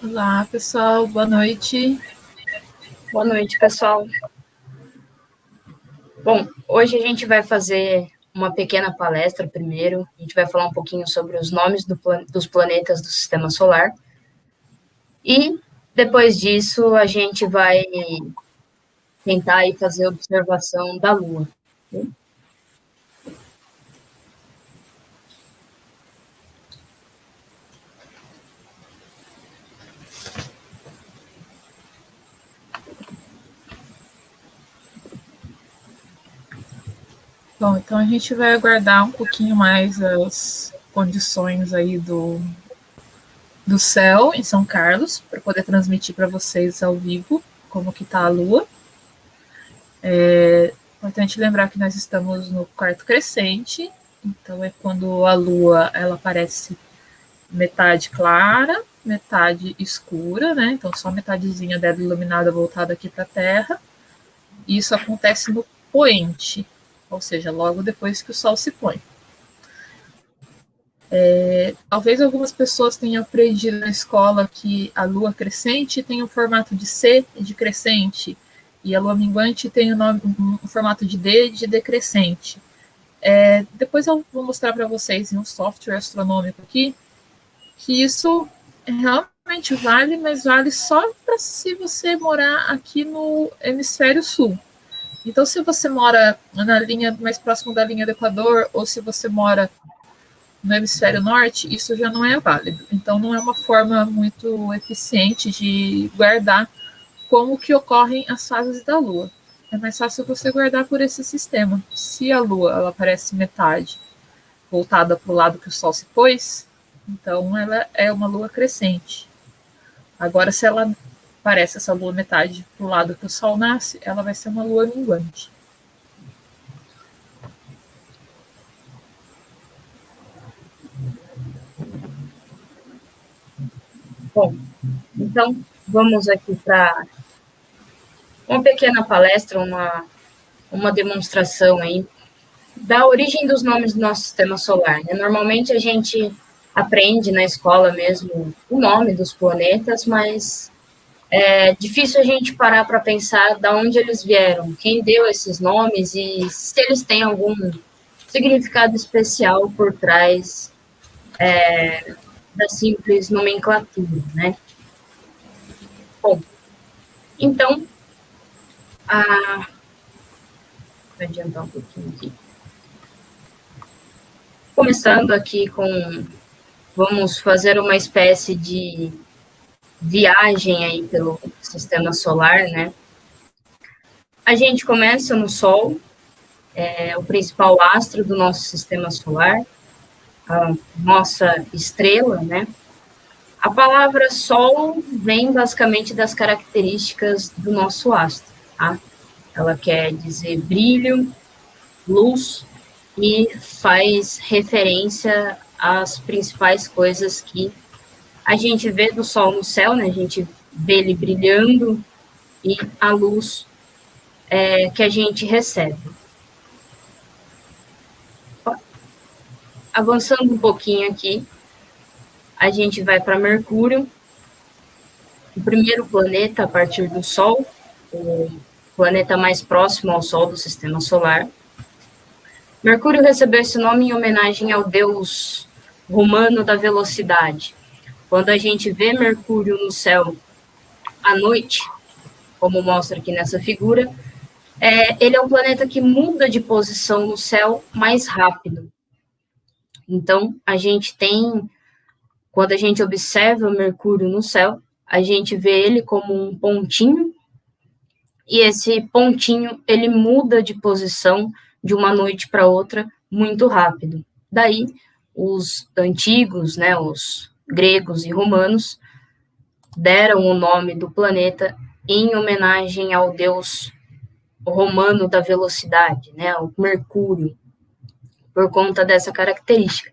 Olá, pessoal, boa noite. Boa noite, pessoal. Bom, hoje a gente vai fazer uma pequena palestra primeiro. A gente vai falar um pouquinho sobre os nomes dos planetas do Sistema Solar. E depois disso a gente vai tentar aí fazer a observação da Lua. Bom, então a gente vai aguardar um pouquinho mais as condições aí do céu em São Carlos para poder transmitir para vocês ao vivo como que está a Lua. É importante lembrar que nós estamos no quarto crescente, então é quando a Lua ela aparece metade clara, metade escura, né? Então só metadezinha dela iluminada voltada aqui para a Terra. E isso acontece no poente, ou seja, logo depois que o Sol se põe. Talvez algumas pessoas tenham aprendido na escola que a lua crescente tem o formato de C de crescente e a lua minguante tem o formato de D de decrescente. Depois eu vou mostrar para vocês em um software astronômico aqui que isso realmente vale, mas vale só para se você morar aqui no hemisfério sul. Então, se você mora na linha mais próximo da linha do Equador, ou se você mora no hemisfério norte, isso já não é válido. Então, não é uma forma muito eficiente de guardar como que ocorrem as fases da Lua. É mais fácil você guardar por esse sistema. Se a Lua ela aparece metade voltada para o lado que o Sol se pôs, então ela é uma Lua crescente. Agora, se ela aparece essa Lua metade para o lado que o Sol nasce, ela vai ser uma Lua minguante. Bom, então vamos aqui para uma pequena palestra, uma demonstração aí da origem dos nomes do nosso sistema solar. Né? Normalmente a gente aprende na escola mesmo o nome dos planetas, mas é difícil a gente parar para pensar de onde eles vieram, quem deu esses nomes e se eles têm algum significado especial por trás da simples nomenclatura, né? Bom, então, vou adiantar um pouquinho aqui. Começando aqui vamos fazer uma espécie de viagem aí pelo sistema solar, né? A gente começa no Sol, é o principal astro do nosso sistema solar, a nossa estrela, né? A palavra Sol vem basicamente das características do nosso astro, tá? Ela quer dizer brilho, luz e faz referência às principais coisas que a gente vê do Sol no céu, né? A gente vê ele brilhando e a luz que a gente recebe. Avançando um pouquinho aqui, a gente vai para Mercúrio, o primeiro planeta a partir do Sol, o planeta mais próximo ao Sol do Sistema Solar. Mercúrio recebeu esse nome em homenagem ao deus romano da velocidade. Quando a gente vê Mercúrio no céu à noite, como mostra aqui nessa figura, ele é um planeta que muda de posição no céu mais rápido. Então, a gente tem, quando a gente observa Mercúrio no céu, a gente vê ele como um pontinho, e esse pontinho, ele muda de posição de uma noite para outra muito rápido. Daí, os antigos, né, os gregos e romanos, deram o nome do planeta em homenagem ao deus romano da velocidade, né, o Mercúrio, por conta dessa característica.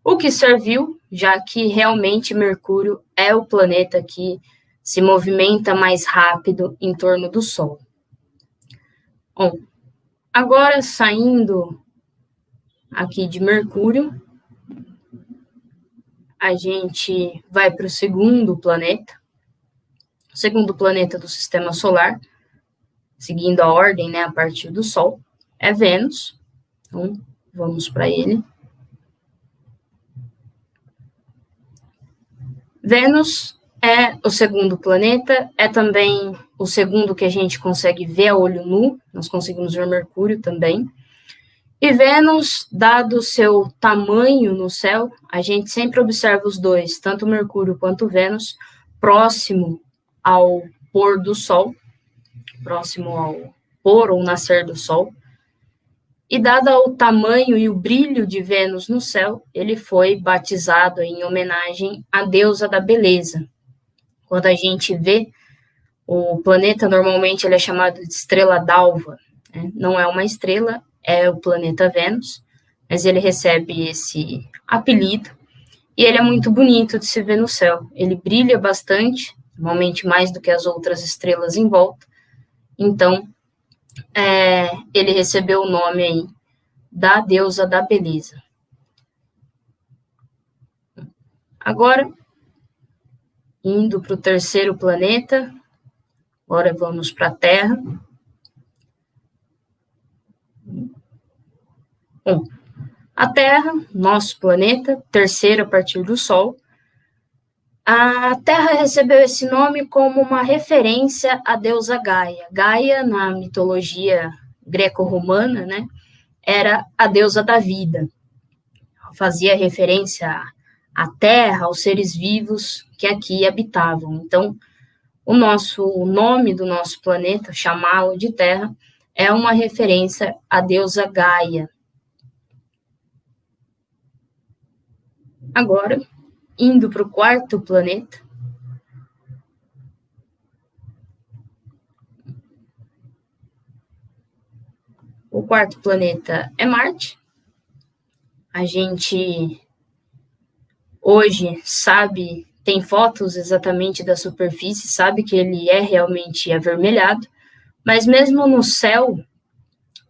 O que serviu, já que realmente Mercúrio é o planeta que se movimenta mais rápido em torno do Sol. Bom, agora saindo aqui de Mercúrio, a gente vai para o segundo planeta, segundo planeta do Sistema Solar, seguindo a ordem, né, a partir do Sol, é Vênus. Então, vamos para ele. Vênus é o segundo planeta, é também o segundo que a gente consegue ver a olho nu, nós conseguimos ver Mercúrio também. E Vênus, dado o seu tamanho no céu, a gente sempre observa os dois, tanto Mercúrio quanto Vênus, próximo ao pôr do Sol, próximo ao pôr ou nascer do Sol. E dado o tamanho e o brilho de Vênus no céu, ele foi batizado em homenagem à deusa da beleza. Quando a gente vê o planeta, normalmente ele é chamado de estrela d'alva, né? Não é uma estrela, é o planeta Vênus, mas ele recebe esse apelido, e ele é muito bonito de se ver no céu. Ele brilha bastante, normalmente mais do que as outras estrelas em volta, então ele recebeu o nome aí da deusa da beleza. Agora, indo para o terceiro planeta, agora vamos para a Terra. Bom, a Terra, nosso planeta, terceiro a partir do Sol. A Terra recebeu esse nome como uma referência à deusa Gaia. Gaia, na mitologia greco-romana, né, era a deusa da vida. Fazia referência à Terra, aos seres vivos que aqui habitavam. Então, o nome do nosso planeta, chamá-lo de Terra, é uma referência à deusa Gaia. Agora, indo para o quarto planeta. O quarto planeta é Marte. A gente hoje sabe, tem fotos exatamente da superfície, sabe que ele é realmente avermelhado, mas mesmo no céu,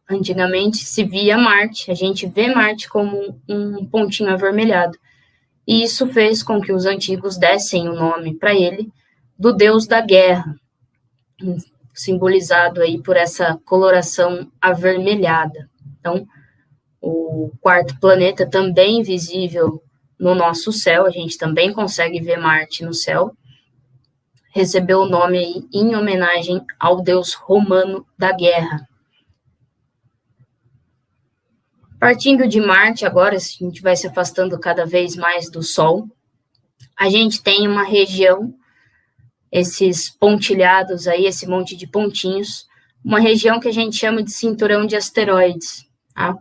antigamente se via Marte, a gente vê Marte como um pontinho avermelhado. E isso fez com que os antigos dessem o nome para ele do deus da guerra, simbolizado aí por essa coloração avermelhada. Então, o quarto planeta também visível no nosso céu, a gente também consegue ver Marte no céu, recebeu o nome aí em homenagem ao deus romano da guerra. Partindo de Marte, agora a gente vai se afastando cada vez mais do Sol, a gente tem uma região, esses pontilhados aí, esse monte de pontinhos, uma região que a gente chama de cinturão de asteroides. Tá?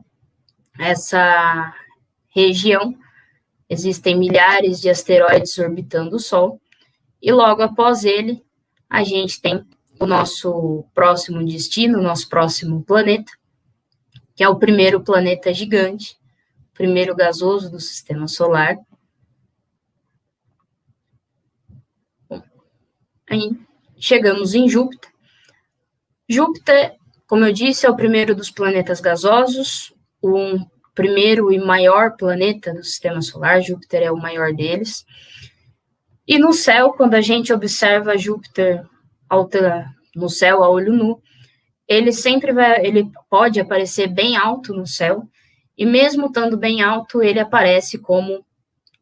Essa região, existem milhares de asteroides orbitando o Sol, e logo após ele, a gente tem o nosso próximo destino, o nosso próximo planeta, que é o primeiro planeta gigante, o primeiro gasoso do Sistema Solar. Bom, aí chegamos em Júpiter. Júpiter, como eu disse, é o primeiro dos planetas gasosos, o primeiro e maior planeta do Sistema Solar. Júpiter é o maior deles. E no céu, quando a gente observa Júpiter no céu a olho nu, ele pode aparecer bem alto no céu, e mesmo estando bem alto, ele aparece como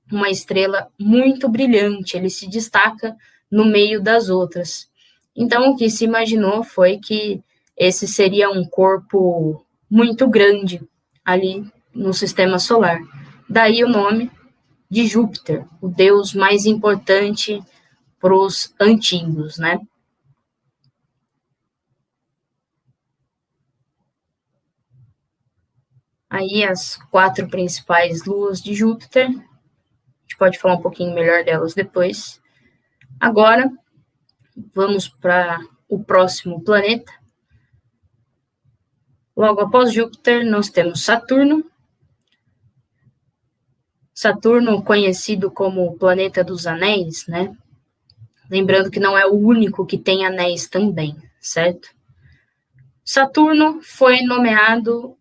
uma estrela muito brilhante, ele se destaca no meio das outras. Então, o que se imaginou foi que esse seria um corpo muito grande ali no Sistema Solar. Daí o nome de Júpiter, o deus mais importante para os antigos, né? Aí as 4 principais luas de Júpiter, a gente pode falar um pouquinho melhor delas depois. Agora, vamos para o próximo planeta. Logo após Júpiter, nós temos Saturno. Saturno, conhecido como o planeta dos anéis, né? Lembrando que não é o único que tem anéis também, certo? Saturno foi nomeado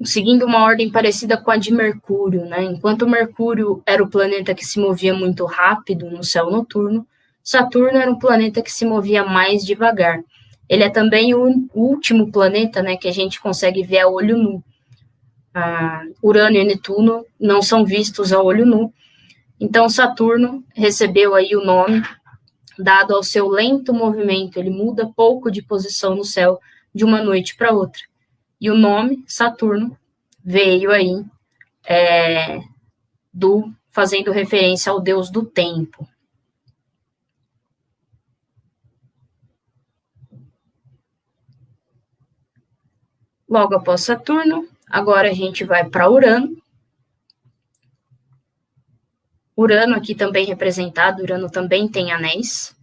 seguindo uma ordem parecida com a de Mercúrio, né? Enquanto Mercúrio era o planeta que se movia muito rápido no céu noturno, Saturno era um planeta que se movia mais devagar. Ele é também o último planeta, né, que a gente consegue ver a olho nu. Urano e Netuno não são vistos a olho nu. Então, Saturno recebeu aí o nome dado ao seu lento movimento. Ele muda pouco de posição no céu de uma noite para outra. E o nome, Saturno, veio aí fazendo referência ao deus do tempo. Logo após Saturno, agora a gente vai para Urano. Urano aqui também representado, Urano também tem anéis.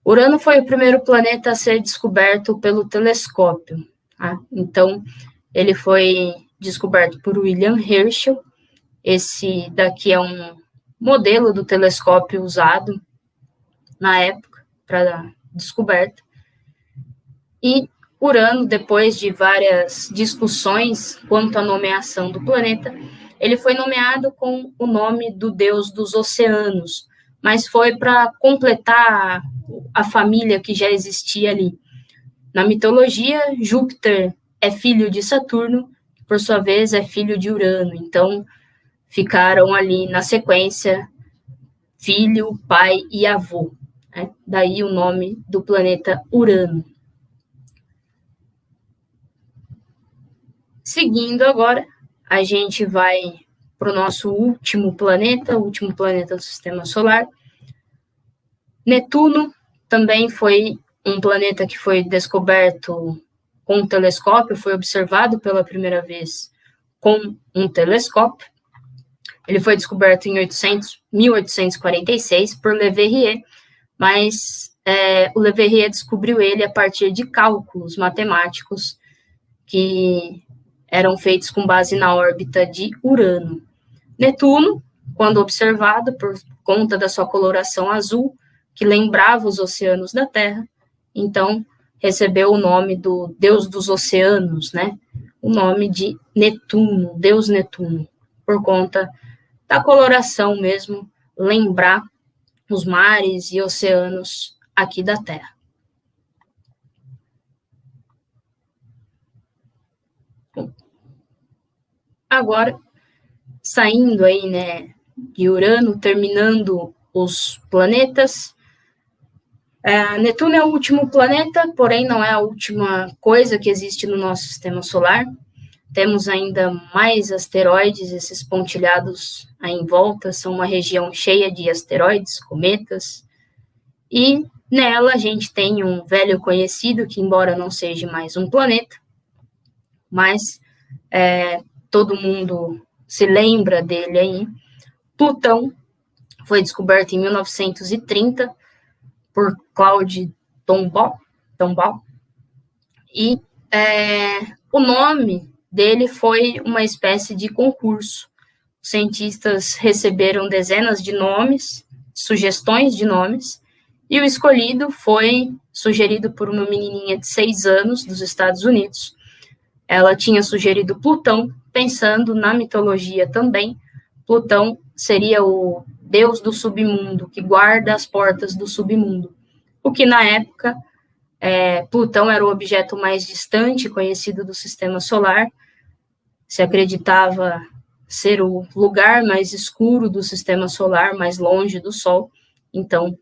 Urano foi o primeiro planeta a ser descoberto pelo telescópio. Tá? Então, ele foi descoberto por William Herschel. Esse daqui é um modelo do telescópio usado na época para descoberta. E Urano, depois de várias discussões quanto à nomeação do planeta, ele foi nomeado com o nome do deus dos oceanos, mas foi para completar a família que já existia ali. Na mitologia, Júpiter é filho de Saturno, que por sua vez é filho de Urano. Então, ficaram ali na sequência filho, pai e avô. Né? Daí o nome do planeta Urano. Seguindo agora, a gente vai para o nosso último planeta, o último planeta do Sistema Solar. Netuno também foi um planeta que foi descoberto com um telescópio, foi observado pela primeira vez com um telescópio. Ele foi descoberto em 1846 por Le Verrier, mas o Le Verrier descobriu ele a partir de cálculos matemáticos que eram feitos com base na órbita de Urano. Netuno, quando observado por conta da sua coloração azul, que lembrava os oceanos da Terra, então recebeu o nome do deus dos oceanos, né? O nome de Netuno, deus Netuno, por conta da coloração mesmo, lembrar os mares e oceanos aqui da Terra. Agora, saindo aí, né, de Urano, terminando os planetas, Netuno é o último planeta, porém não é a última coisa que existe no nosso sistema solar. Temos ainda mais asteroides, esses pontilhados aí em volta são uma região cheia de asteroides, cometas, e nela a gente tem um velho conhecido, que embora não seja mais um planeta, mas todo mundo se lembra dele aí. Plutão foi descoberto em 1930 por Claude Tombaugh, e o nome dele foi uma espécie de concurso. Os cientistas receberam dezenas de nomes, sugestões de nomes, e o escolhido foi sugerido por uma menininha de 6 anos dos Estados Unidos. Ela tinha sugerido Plutão, pensando na mitologia também. Plutão seria o deus do submundo, que guarda as portas do submundo. O que, na época, Plutão era o objeto mais distante conhecido do Sistema Solar. Se acreditava ser o lugar mais escuro do Sistema Solar, mais longe do Sol. Então,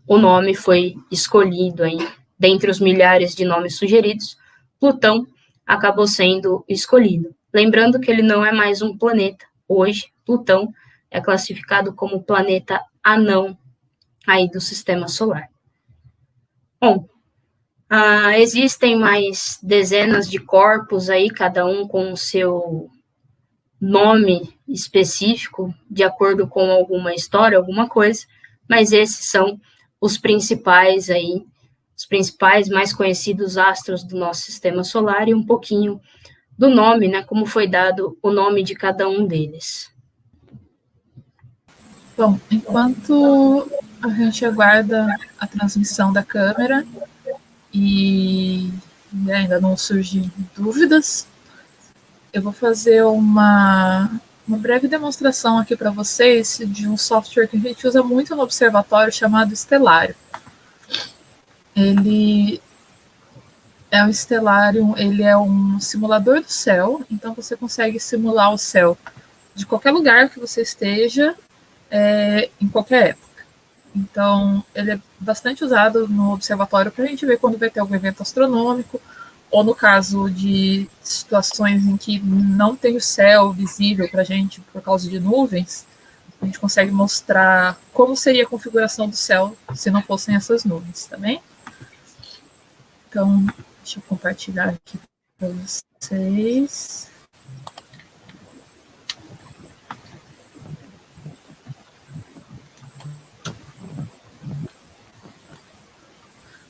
o nome foi escolhido aí, dentre os milhares de nomes sugeridos. Plutão acabou sendo escolhido. Lembrando que ele não é mais um planeta. Hoje, Plutão é classificado como planeta anão aí do Sistema Solar. Bom, existem mais dezenas de corpos aí, cada um com o seu nome específico, de acordo com alguma história, alguma coisa, mas esses são os principais aí, os principais, mais conhecidos astros do nosso Sistema Solar e um pouquinho do nome, né, como foi dado o nome de cada um deles. Bom, enquanto a gente aguarda a transmissão da câmera e ainda não surgem dúvidas, eu vou fazer uma breve demonstração aqui para vocês de um software que a gente usa muito no observatório chamado Stellarium. Ele é um Stellarium, ele é um simulador do céu, então você consegue simular o céu de qualquer lugar que você esteja, em qualquer época. Então, ele é bastante usado no observatório para a gente ver quando vai ter algum evento astronômico, ou no caso de situações em que não tem o céu visível para a gente por causa de nuvens, a gente consegue mostrar como seria a configuração do céu se não fossem essas nuvens, tá bem? Então, deixa eu compartilhar aqui para vocês.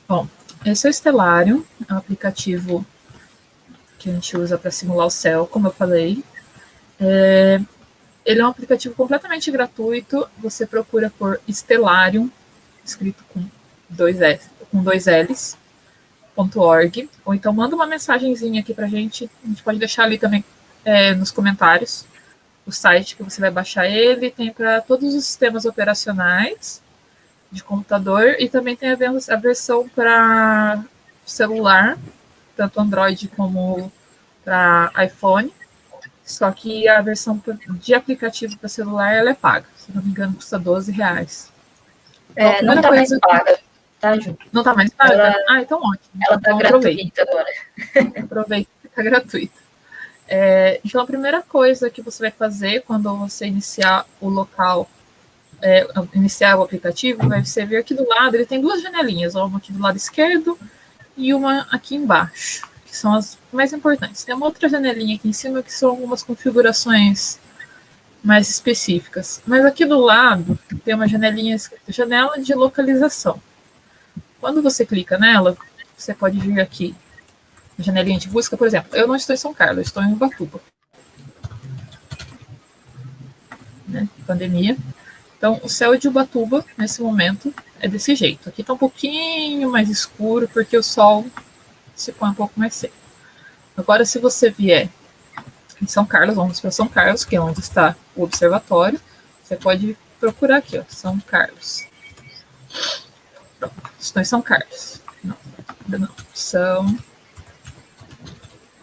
Bom, esse é o Stellarium, é um aplicativo que a gente usa para simular o céu, como eu falei. Ele é um aplicativo completamente gratuito. Você procura por Stellarium, escrito com dois L's, .org, ou então manda uma mensagenzinha aqui para a gente pode deixar ali também nos comentários o site que você vai baixar ele. Tem para todos os sistemas operacionais de computador e também tem a versão para celular, tanto Android como para iPhone, só que a versão de aplicativo para celular ela é paga, se não me engano custa R$12. Então, não está mais paga, tá, Ju? Não está mais paga? Então ótimo. Ela está então, gratuita agora. Aproveita que está gratuita. Então a primeira coisa que você vai fazer quando você iniciar o local, iniciar o aplicativo, vai ser ver aqui do lado, ele tem duas janelinhas, uma aqui do lado esquerdo e uma aqui embaixo, que são as mais importantes. Tem uma outra janelinha aqui em cima que são algumas configurações mais específicas. Mas aqui do lado tem uma janelinha escrita janela de localização. Quando você clica nela, você pode vir aqui na janelinha de busca, por exemplo, eu não estou em São Carlos, eu estou em Ubatuba. Pandemia. Então, o céu de Ubatuba, nesse momento, é desse jeito. Aqui está um pouquinho mais escuro, porque o sol se põe um pouco mais cedo. Agora, se você vier em São Carlos, vamos para São Carlos, que é onde está o observatório, você pode procurar aqui, ó, São Carlos. Pronto, estou em São Carlos. Não. São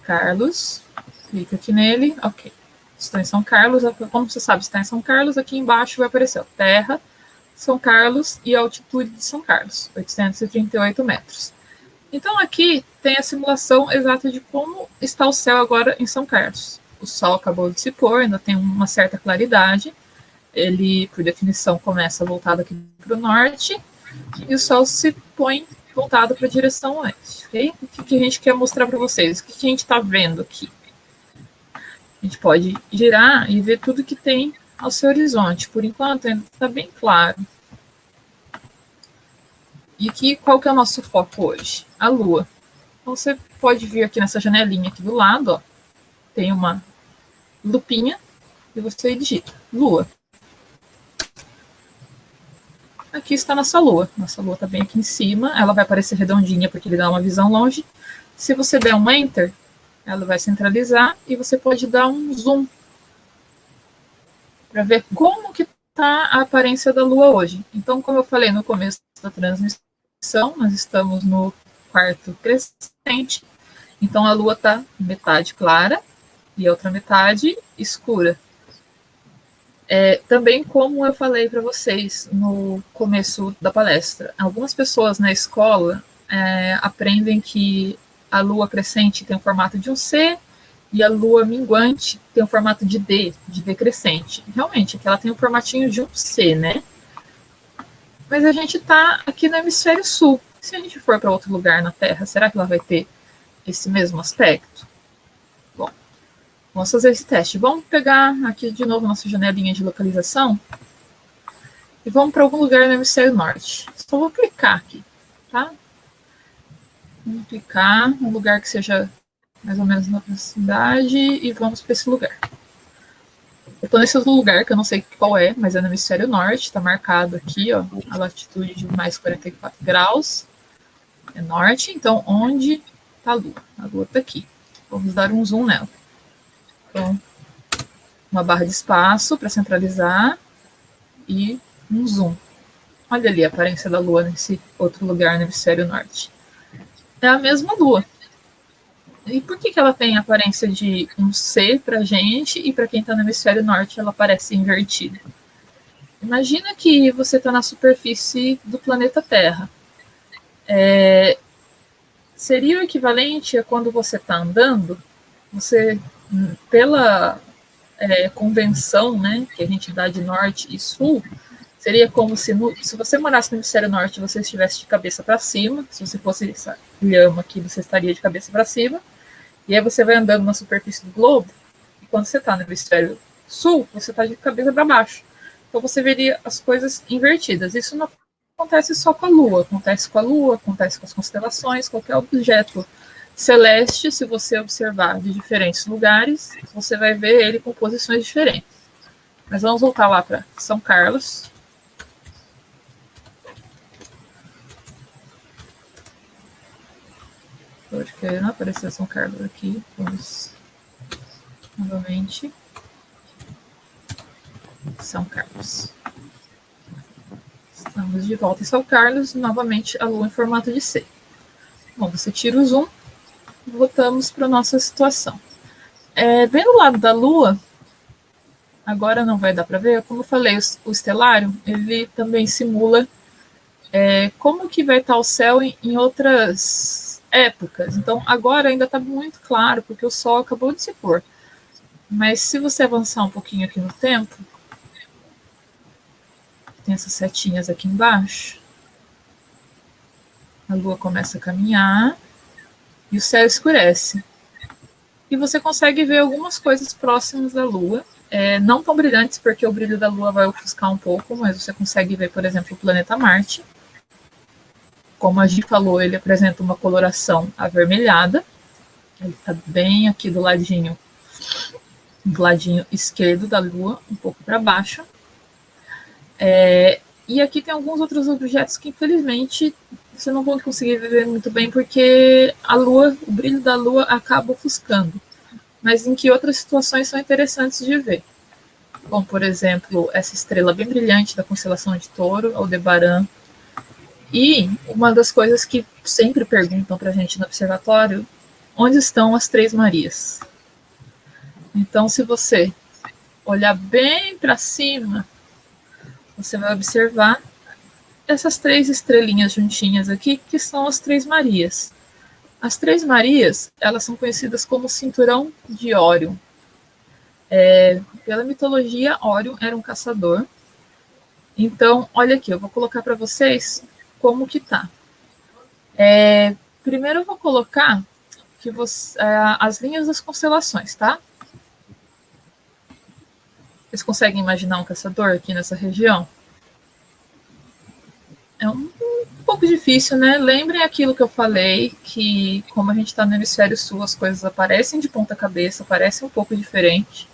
Carlos. Clica aqui nele, ok. Estou em São Carlos, como você sabe, está em São Carlos, aqui embaixo vai aparecer terra, São Carlos e a altitude de São Carlos, 838 metros. Então aqui tem a simulação exata de como está o céu agora em São Carlos. O sol acabou de se pôr, ainda tem uma certa claridade, ele, por definição, começa voltado aqui para o norte, e o sol se põe voltado para a direção oeste. Okay? O que a gente quer mostrar para vocês? O que a gente está vendo aqui? A gente pode girar e ver tudo que tem ao seu horizonte. Por enquanto, ainda está bem claro. E aqui, qual que é o nosso foco hoje? A Lua. Então, você pode vir aqui nessa janelinha aqui do lado, ó, tem uma lupinha, e você digita Lua. Aqui está a nossa Lua. Nossa Lua está bem aqui em cima. Ela vai aparecer redondinha porque ele dá uma visão longe. Se você der um Enter, ela vai centralizar e você pode dar um zoom para ver como que está a aparência da Lua hoje. Então, como eu falei no começo da transmissão, nós estamos no quarto crescente. Então, a Lua está metade clara e a outra metade escura. Também, como eu falei para vocês no começo da palestra, algumas pessoas na escola aprendem que a lua crescente tem o formato de um C e a lua minguante tem o formato de D crescente. Realmente, aqui ela tem o formatinho de um C, né? Mas a gente está aqui no hemisfério sul. Se a gente for para outro lugar na Terra, será que ela vai ter esse mesmo aspecto? Bom, vamos fazer esse teste. Vamos pegar aqui de novo nossa janelinha de localização e vamos para algum lugar no hemisfério norte. Só vou clicar aqui, tá? Vamos clicar num lugar que seja mais ou menos na proximidade e vamos para esse lugar. Eu estou nesse outro lugar, que eu não sei qual é, mas é no hemisfério norte, está marcado aqui, ó, a latitude de mais 44 graus, é norte, então onde está a Lua? A Lua está aqui. Vamos dar um zoom nela. Então, uma barra de espaço para centralizar e um zoom. Olha ali a aparência da Lua nesse outro lugar no hemisfério norte. É a mesma Lua. E por que ela tem a aparência de um C para a gente e para quem está no hemisfério norte ela parece invertida? Imagina que você está na superfície do planeta Terra. Seria o equivalente a quando você está andando, você, pela convenção, né, que a gente dá de norte e sul, seria como se você morasse no hemisfério norte, você estivesse de cabeça para cima. Se você fosse essa lhama aqui, você estaria de cabeça para cima. E aí você vai andando na superfície do globo, e quando você está no hemisfério sul, você está de cabeça para baixo. Então você veria as coisas invertidas. Isso não acontece só com a Lua, acontece com a Lua, acontece com as constelações, qualquer objeto celeste, se você observar de diferentes lugares, você vai ver ele com posições diferentes. Mas vamos voltar lá para São Carlos. Acho que não apareceu São Carlos aqui. Vamos novamente. São Carlos. Estamos de volta em São Carlos, novamente a Lua em formato de C. Bom, você tira o zoom, voltamos para a nossa situação. Bem do lado da Lua, agora não vai dar para ver, como eu falei, o estelário, ele também simula como que vai estar o céu em outras épocas. Então, agora ainda está muito claro, porque o Sol acabou de se pôr. Mas se você avançar um pouquinho aqui no tempo, tem essas setinhas aqui embaixo, a Lua começa a caminhar e o céu escurece. E você consegue ver algumas coisas próximas da Lua, não tão brilhantes, porque o brilho da Lua vai ofuscar um pouco, mas você consegue ver, por exemplo, o planeta Marte. Como a Gi falou, ele apresenta uma coloração avermelhada. Ele está bem aqui do ladinho esquerdo da Lua, um pouco para baixo. E aqui tem alguns outros objetos que, infelizmente, você não vai conseguir ver muito bem, porque a Lua, o brilho da Lua acaba ofuscando. Mas em que outras situações são interessantes de ver. Bom, por exemplo, essa estrela bem brilhante da constelação de Touro, Aldebaran. E uma das coisas que sempre perguntam para a gente no observatório, onde estão as Três Marias? Então, se você olhar bem para cima, você vai observar essas três estrelinhas juntinhas aqui, que são as Três Marias. As Três Marias, elas são conhecidas como Cinturão de Órion. Pela mitologia, Órion era um caçador. Então, olha aqui, eu vou colocar para vocês como que tá. Primeiro eu vou colocar que as linhas das constelações, tá? Vocês conseguem imaginar um caçador aqui nessa região? É um pouco difícil, né? Lembrem aquilo que eu falei, que como a gente está no hemisfério sul, as coisas aparecem de ponta cabeça, parecem um pouco diferente.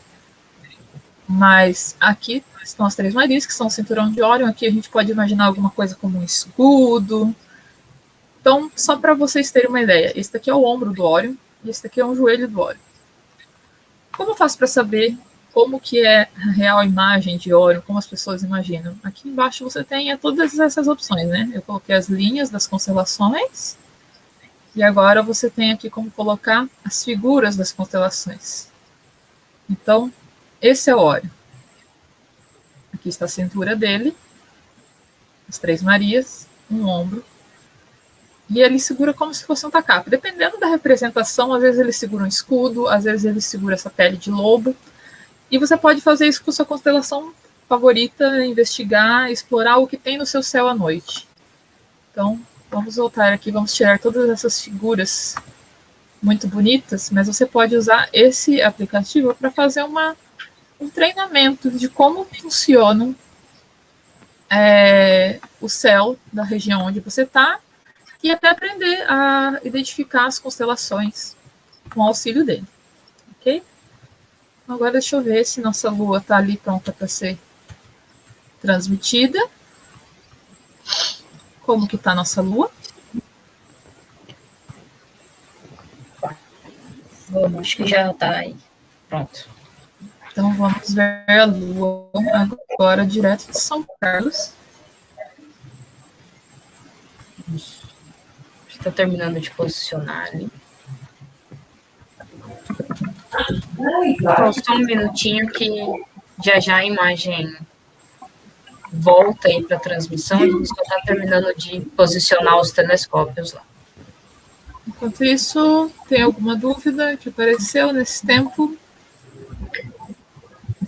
Mas aqui estão as Três Marias, que são o cinturão de Órion. Aqui a gente pode imaginar alguma coisa como um escudo. Então, só para vocês terem uma ideia, esse daqui é o ombro do Órion e esse daqui é um joelho do Órion. Como eu faço para saber como que é a real imagem de Órion, como as pessoas imaginam? Aqui embaixo você tem todas essas opções, né? Eu coloquei as linhas das constelações e agora você tem aqui como colocar as figuras das constelações. Então, esse é o Órion. Aqui está a cintura dele, as Três Marias, um ombro, e ele segura como se fosse um tacape. Dependendo da representação, às vezes ele segura um escudo, às vezes ele segura essa pele de lobo. E você pode fazer isso com sua constelação favorita, investigar, explorar o que tem no seu céu à noite. Então, vamos voltar aqui, vamos tirar todas essas figuras muito bonitas, mas você pode usar esse aplicativo para fazer um treinamento de como funciona o céu da região onde você está, e até aprender a identificar as constelações com o auxílio dele. Ok? Agora deixa eu ver se nossa Lua está ali pronta para ser transmitida. Como que está a nossa Lua? Vamos, acho que já está aí. Pronto. Então, vamos ver a Lua agora direto de São Carlos. Está terminando de posicionar ali. Só um minutinho que já a imagem volta aí para a transmissão. A gente só está terminando de posicionar os telescópios lá. Enquanto isso, tem alguma dúvida que apareceu nesse tempo?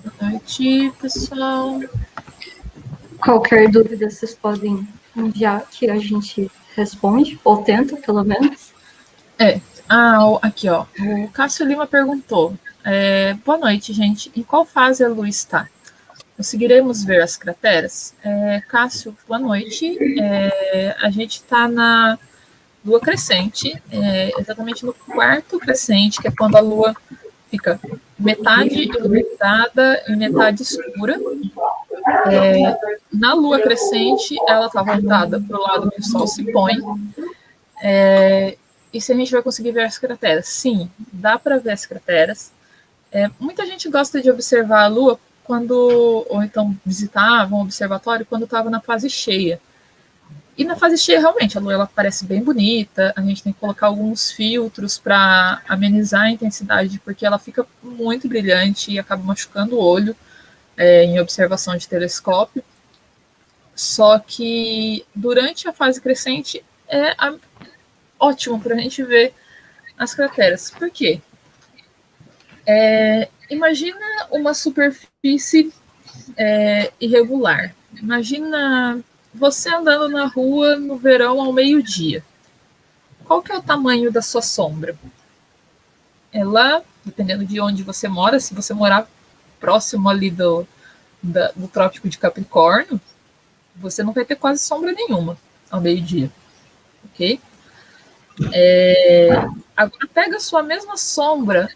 Boa noite, pessoal. Qualquer dúvida vocês podem enviar que a gente responde, ou tenta, pelo menos. Aqui, ó. O Cássio Lima perguntou. Boa noite, gente. Em qual fase a Lua está? Conseguiremos ver as crateras? Cássio, boa noite. A gente está na Lua crescente, exatamente no quarto crescente, que é quando a Lua fica metade iluminada e metade escura. Na Lua crescente, ela está voltada para o lado que o Sol se põe. E se a gente vai conseguir ver as crateras? Sim, dá para ver as crateras. Muita gente gosta de observar a Lua ou então visitava um observatório quando estava na fase cheia. E na fase cheia, realmente, a Lua ela parece bem bonita, a gente tem que colocar alguns filtros para amenizar a intensidade, porque ela fica muito brilhante e acaba machucando o olho em observação de telescópio. Só que durante a fase crescente ótimo para a gente ver as crateras. Por quê? Imagina uma superfície irregular. Imagina você andando na rua no verão ao meio-dia. Qual que é o tamanho da sua sombra? Ela, dependendo de onde você mora, se você morar próximo ali do Trópico de Capricórnio, você não vai ter quase sombra nenhuma ao meio-dia. Ok? Agora pega a sua mesma sombra,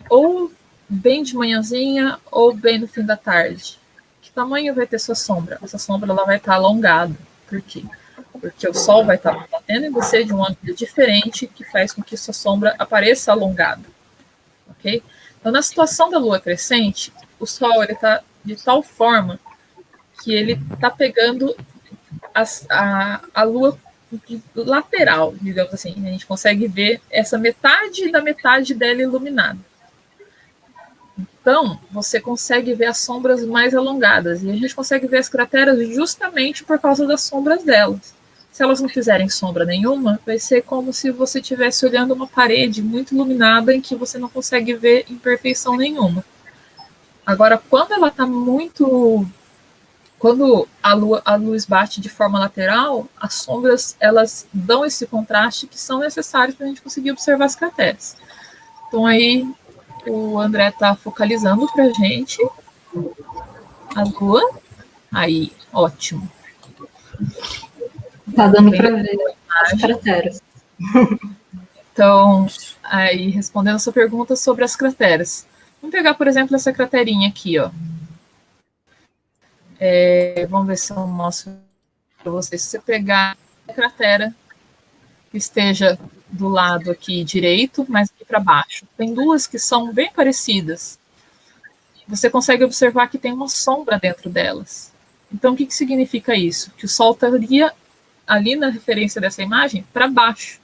ou bem de manhãzinha, ou bem no fim da tarde. Que tamanho vai ter sua sombra? Essa sombra ela vai estar alongada. Por quê? Porque o Sol vai estar batendo em você de um ângulo diferente, que faz com que sua sombra apareça alongada. Ok? Então, na situação da Lua crescente, o Sol está de tal forma que ele está pegando a Lua lateral, digamos assim. A gente consegue ver essa metade da metade dela iluminada. Então, você consegue ver as sombras mais alongadas. E a gente consegue ver as crateras justamente por causa das sombras delas. Se elas não fizerem sombra nenhuma, vai ser como se você estivesse olhando uma parede muito iluminada em que você não consegue ver imperfeição nenhuma. Agora, quando ela está muito... Quando a luz bate de forma lateral, as sombras elas dão esse contraste que são necessários para a gente conseguir observar as crateras. Então, aí... O André está focalizando para a gente a Lua. Aí, ótimo. Tá dando para ver as crateras. Então, aí, respondendo a sua pergunta sobre as crateras. Vamos pegar, por exemplo, essa craterinha aqui, ó. Vamos ver se eu mostro para vocês. Se você pegar a cratera que esteja do lado aqui direito, mas aqui para baixo. Tem duas que são bem parecidas. Você consegue observar que tem uma sombra dentro delas. Então, o que significa isso? Que o Sol estaria ali na referência dessa imagem para baixo,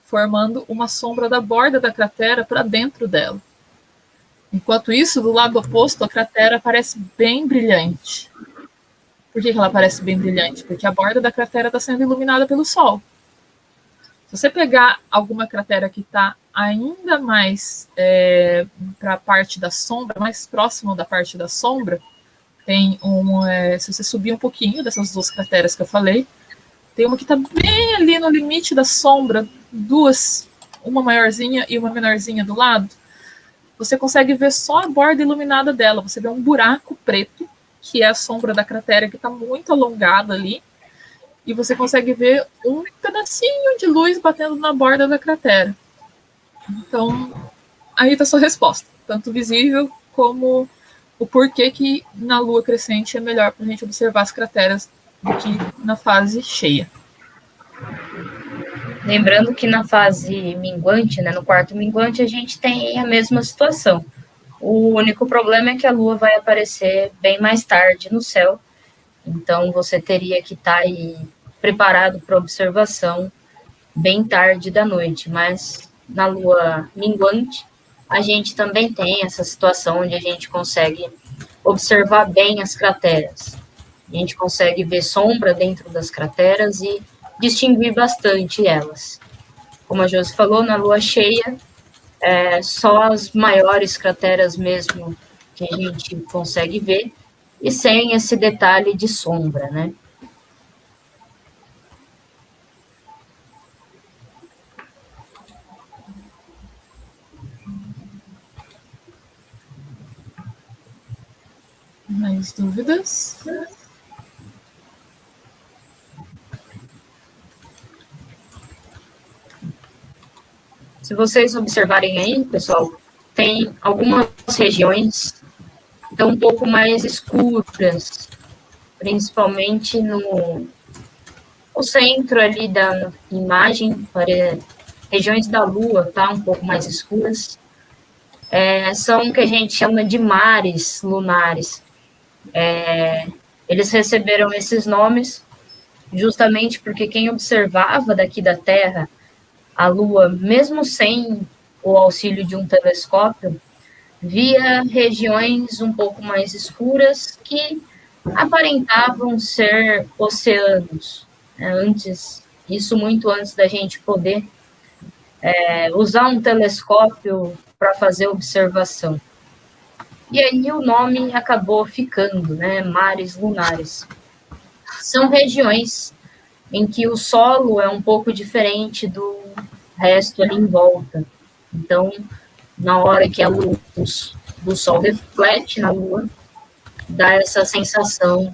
formando uma sombra da borda da cratera para dentro dela. Enquanto isso, do lado oposto, a cratera parece bem brilhante. Por que ela parece bem brilhante? Porque a borda da cratera está sendo iluminada pelo Sol. Se você pegar alguma cratera que está ainda mais para a parte da sombra, mais próximo da parte da sombra, tem se você subir um pouquinho dessas duas crateras que eu falei, tem uma que está bem ali no limite da sombra, duas, uma maiorzinha e uma menorzinha do lado. Você consegue ver só a borda iluminada dela, você vê um buraco preto, que é a sombra da cratera que está muito alongada ali, e você consegue ver um pedacinho de luz batendo na borda da cratera. Então, aí está a sua resposta. Tanto visível como o porquê que na Lua crescente é melhor para a gente observar as crateras do que na fase cheia. Lembrando que na fase minguante, né, no quarto minguante, a gente tem a mesma situação. O único problema é que a Lua vai aparecer bem mais tarde no céu, então você teria que estar aí preparado para observação bem tarde da noite, mas na Lua minguante a gente também tem essa situação onde a gente consegue observar bem as crateras. A gente consegue ver sombra dentro das crateras e distinguir bastante elas. Como a Josi falou, na lua cheia, só as maiores crateras mesmo que a gente consegue ver, e sem esse detalhe de sombra, né? Mais dúvidas? Se vocês observarem aí, pessoal, tem algumas regiões que estão um pouco mais escuras, principalmente no centro ali da imagem, regiões da Lua, tá? Um pouco mais escuras. São o que a gente chama de mares lunares. Eles receberam esses nomes justamente porque quem observava daqui da Terra a Lua, mesmo sem o auxílio de um telescópio, via regiões um pouco mais escuras que aparentavam ser oceanos. Isso muito antes da gente poder usar um telescópio para fazer observação. E aí o nome acabou ficando, né? Mares lunares. São regiões em que o solo é um pouco diferente do resto ali em volta. Então, na hora que a luz do sol reflete na Lua, dá essa sensação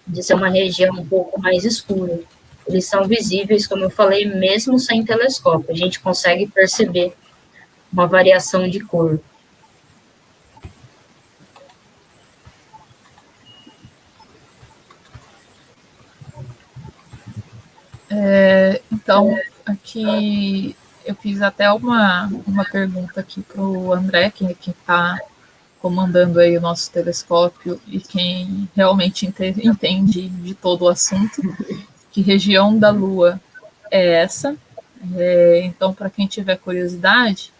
de ser uma região um pouco mais escura. Eles são visíveis, como eu falei, mesmo sem telescópio. A gente consegue perceber uma variação de cor. Então, aqui eu fiz até uma pergunta aqui para o André, que está comandando aí o nosso telescópio e quem realmente entende de todo o assunto, que região da Lua é essa. Então, para quem tiver curiosidade,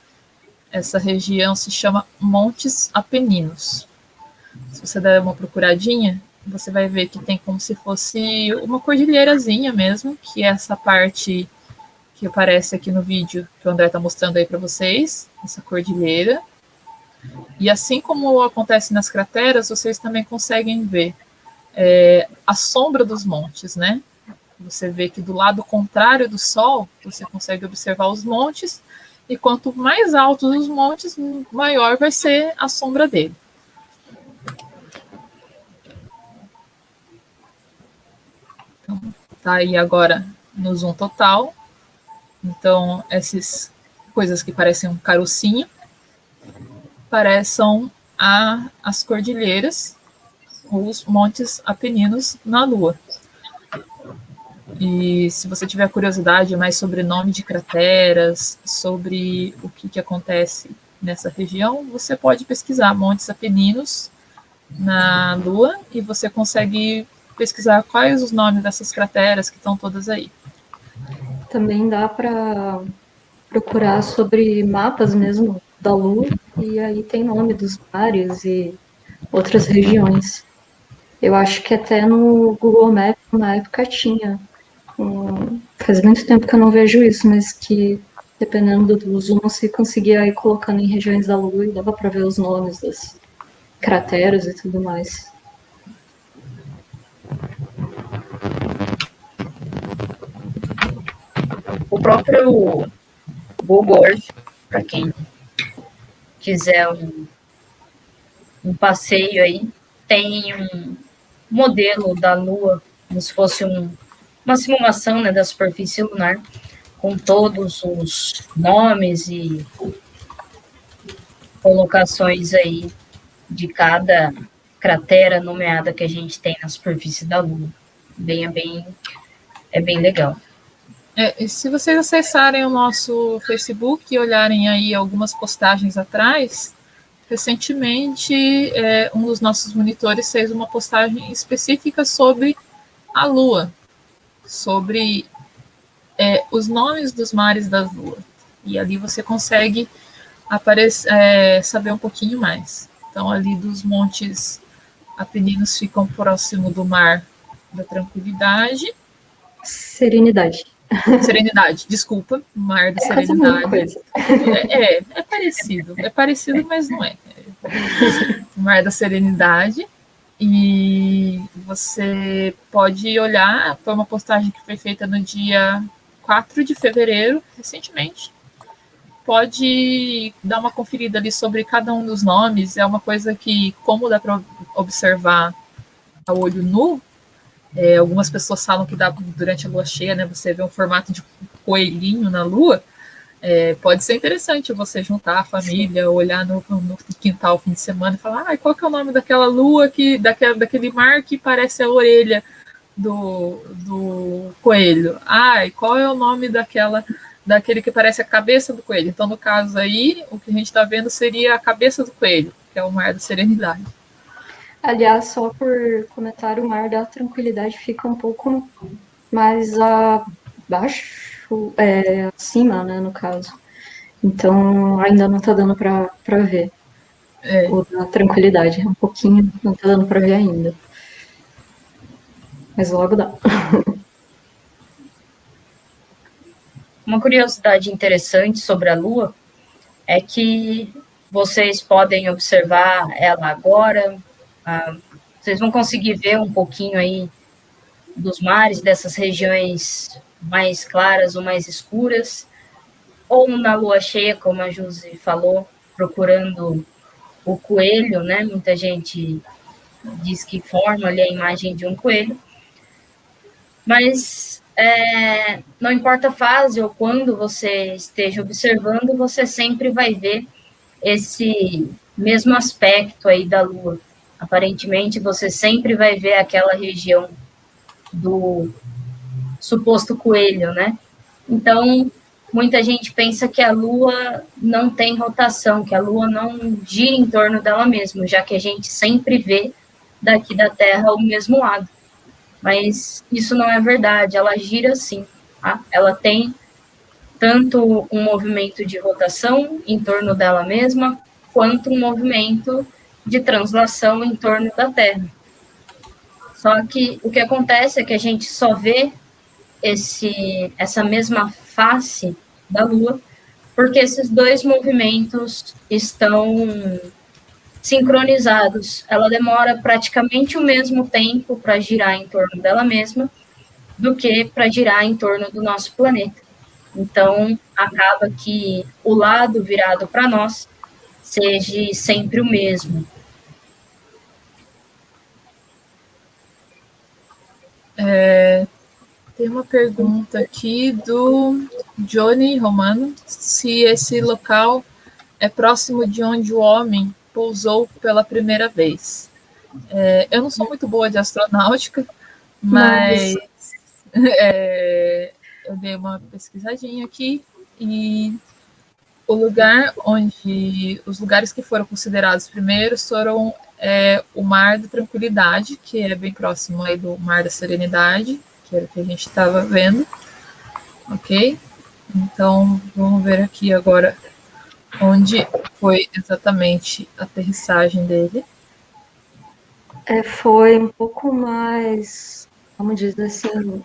essa região se chama Montes Apeninos. Se você der uma procuradinha, você vai ver que tem como se fosse uma cordilheirazinha mesmo, que é essa parte que aparece aqui no vídeo que o André está mostrando aí para vocês, essa cordilheira. E assim como acontece nas crateras, vocês também conseguem ver a sombra dos montes, né? Você vê que do lado contrário do Sol, você consegue observar os montes, e quanto mais altos os montes, maior vai ser a sombra dele. Então, tá aí agora no zoom total. Então, essas coisas que parecem um carocinho parecem as cordilheiras, os montes Apeninos na Lua. E se você tiver curiosidade mais sobre nome de crateras, sobre o que acontece nessa região, você pode pesquisar Montes Apeninos na Lua e você consegue pesquisar quais os nomes dessas crateras que estão todas aí. Também dá para procurar sobre mapas mesmo da Lua, e aí tem nome dos mares e outras regiões. Eu acho que até no Google Maps, na época, tinha. Faz muito tempo que eu não vejo isso, mas que, dependendo do zoom, você conseguia ir colocando em regiões da Lua e dava para ver os nomes das crateras e tudo mais. O próprio Google Earth, para quem quiser um passeio aí, tem um modelo da Lua, como se fosse uma simulação, né, da superfície lunar, com todos os nomes e colocações aí de cada cratera nomeada que a gente tem na superfície da Lua. É bem legal. E se vocês acessarem o nosso Facebook e olharem aí algumas postagens atrás, recentemente, um dos nossos monitores fez uma postagem específica sobre a Lua, sobre os nomes dos mares das luas. E ali você consegue saber um pouquinho mais. Então, ali dos montes Apeninos ficam próximo do Mar da Tranquilidade. Serenidade. Serenidade, desculpa, Mar da Serenidade. É parecido, mas não é. Mar da Serenidade. E você pode olhar, foi uma postagem que foi feita no dia 4 de fevereiro, recentemente. Pode dar uma conferida ali sobre cada um dos nomes. É uma coisa que, como dá para observar a olho nu, algumas pessoas falam que dá durante a lua cheia, né? Você vê um formato de coelhinho na lua. Pode ser interessante você juntar a família, olhar no quintal fim de semana e falar, qual que é o nome daquela lua, daquele mar que parece a orelha do coelho? Qual é o nome daquele que parece a cabeça do coelho? Então, no caso aí, o que a gente está vendo seria a cabeça do coelho, que é o Mar da Serenidade. Aliás, só por comentário, o Mar da Tranquilidade fica um pouco mais abaixo, acima, né, no caso. Então, ainda não tá dando para ver. O da Tranquilidade, um pouquinho, não tá dando para ver ainda. Mas logo dá. Uma curiosidade interessante sobre a Lua é que vocês podem observar ela agora, vocês vão conseguir ver um pouquinho aí dos mares, dessas regiões mais claras ou mais escuras, ou na lua cheia, como a Josi falou, procurando o coelho, né? Muita gente diz que forma ali a imagem de um coelho, mas não importa a fase ou quando você esteja observando, você sempre vai ver esse mesmo aspecto aí da Lua. Aparentemente, você sempre vai ver aquela região do suposto coelho, né? Então, muita gente pensa que a Lua não tem rotação, que a Lua não gira em torno dela mesma, já que a gente sempre vê daqui da Terra o mesmo lado. Mas isso não é verdade, ela gira sim. Tá? Ela tem tanto um movimento de rotação em torno dela mesma, quanto um movimento de translação em torno da Terra. Só que o que acontece é que a gente só vê essa mesma face da Lua, porque esses dois movimentos estão sincronizados. Ela demora praticamente o mesmo tempo para girar em torno dela mesma do que para girar em torno do nosso planeta. Então, acaba que o lado virado para nós seja sempre o mesmo. Tem uma pergunta aqui do Johnny Romano, se esse local é próximo de onde o homem pousou pela primeira vez. Eu não sou muito boa de astronáutica, mas eu dei uma pesquisadinha aqui e os lugares que foram considerados primeiros foram o Mar da Tranquilidade, que é bem próximo aí do Mar da Serenidade, que era o que a gente estava vendo, ok? Então, vamos ver aqui agora onde foi exatamente a aterrissagem dele. Foi um pouco mais, vamos dizer assim,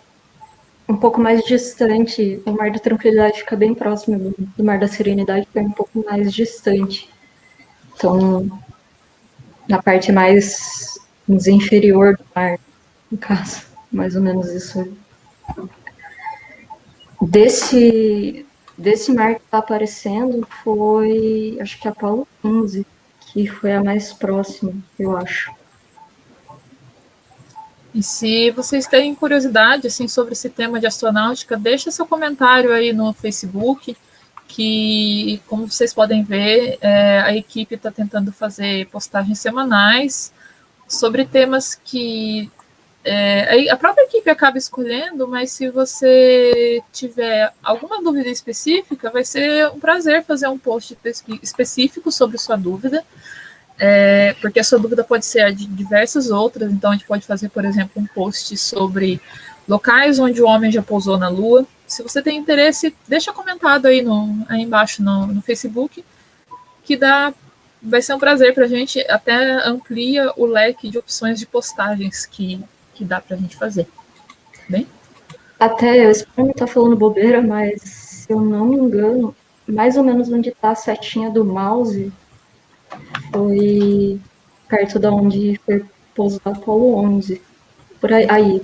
um pouco mais distante. O Mar da Tranquilidade fica bem próximo do Mar da Serenidade, foi um pouco mais distante. Então, na parte mais inferior do mar, no caso, mais ou menos isso. Desse mar que está aparecendo foi, acho que a Apolo 15, que foi a mais próxima, eu acho. E se vocês têm curiosidade assim, sobre esse tema de astronáutica, deixa seu comentário aí no Facebook, que, como vocês podem ver, a equipe está tentando fazer postagens semanais sobre temas que Aí a própria equipe acaba escolhendo, mas se você tiver alguma dúvida específica, vai ser um prazer fazer um post específico sobre sua dúvida, porque a sua dúvida pode ser a de diversas outras. Então a gente pode fazer, por exemplo, um post sobre locais onde o homem já pousou na Lua. Se você tem interesse, deixa comentado aí embaixo no Facebook, que vai ser um prazer para a gente, até amplia o leque de opções de postagens que dá para a gente fazer. Bem? Até, eu espero não estar falando bobeira, mas se eu não me engano, mais ou menos onde está a setinha do mouse foi perto de onde foi pousar o Apollo 11. Por aí.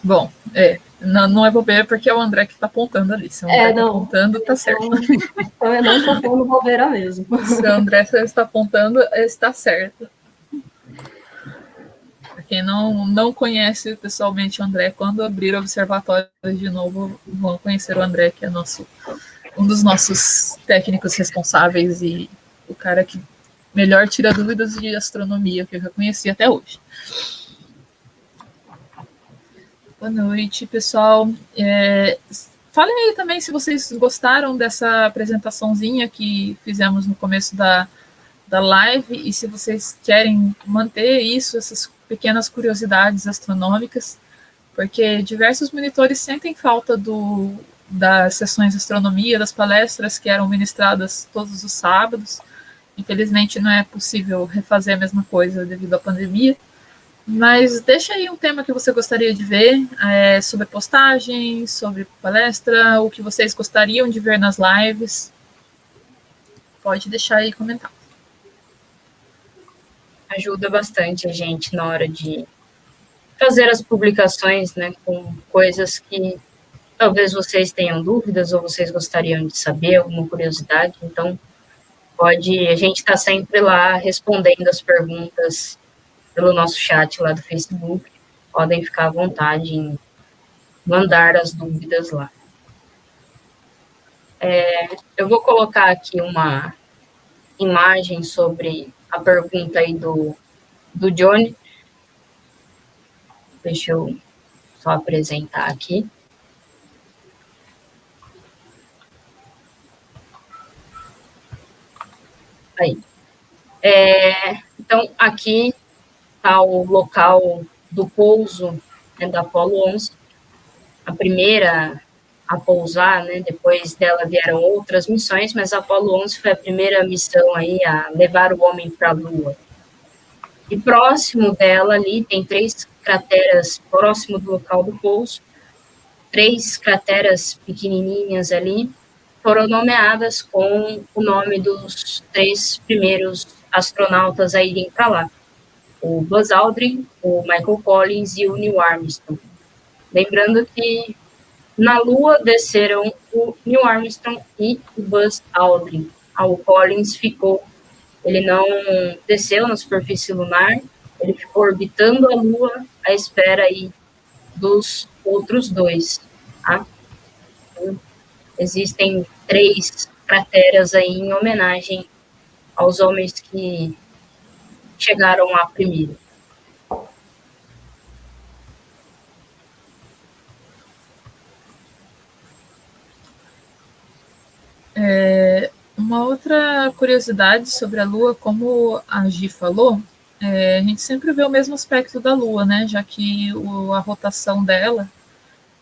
Bom, não é bobeira porque é o André que está apontando ali. Se o André está apontando, tá certo. Então eu não estou falando bobeira mesmo. Se o André está apontando, está certo. Para quem não conhece pessoalmente o André, quando abrir o observatório de novo, vão conhecer o André, que é um dos nossos técnicos responsáveis e o cara que melhor tira dúvidas de astronomia que eu já conheci até hoje. Boa noite, pessoal. Falem aí também se vocês gostaram dessa apresentaçãozinha que fizemos no começo da live e se vocês querem manter isso, essas pequenas curiosidades astronômicas, porque diversos monitores sentem falta das sessões de astronomia, das palestras que eram ministradas todos os sábados. Infelizmente não é possível refazer a mesma coisa devido à pandemia, mas deixa aí um tema que você gostaria de ver, sobre postagem, sobre palestra, o que vocês gostariam de ver nas lives. Pode deixar aí comentar. Ajuda bastante a gente na hora de fazer as publicações, né, com coisas que talvez vocês tenham dúvidas ou vocês gostariam de saber, alguma curiosidade. Então, a gente está sempre lá respondendo as perguntas pelo nosso chat lá do Facebook. Podem ficar à vontade em mandar as dúvidas lá. Eu vou colocar aqui uma imagem sobre a pergunta aí do Johnny. Deixa eu só apresentar aqui. Aí. Então, aqui está o local do pouso, né, da Apollo 11. A primeira a pousar, né, depois dela vieram outras missões, mas a Apollo 11 foi a primeira missão aí a levar o homem para a Lua. E próximo dela ali tem 3 crateras próximo do local do pouso, 3 crateras pequenininhas ali, foram nomeadas com o nome dos 3 primeiros astronautas a irem para lá. O Buzz Aldrin, o Michael Collins e o Neil Armstrong. Lembrando que na Lua desceram o Neil Armstrong e o Buzz Aldrin. O Collins ele não desceu na superfície lunar, ele ficou orbitando a Lua à espera aí dos outros 2. Tá? Então, existem 3 crateras aí em homenagem aos homens que chegaram lá primeiro. Uma outra curiosidade sobre a Lua, como a Gi falou, a gente sempre vê o mesmo aspecto da Lua, né? Já que a rotação dela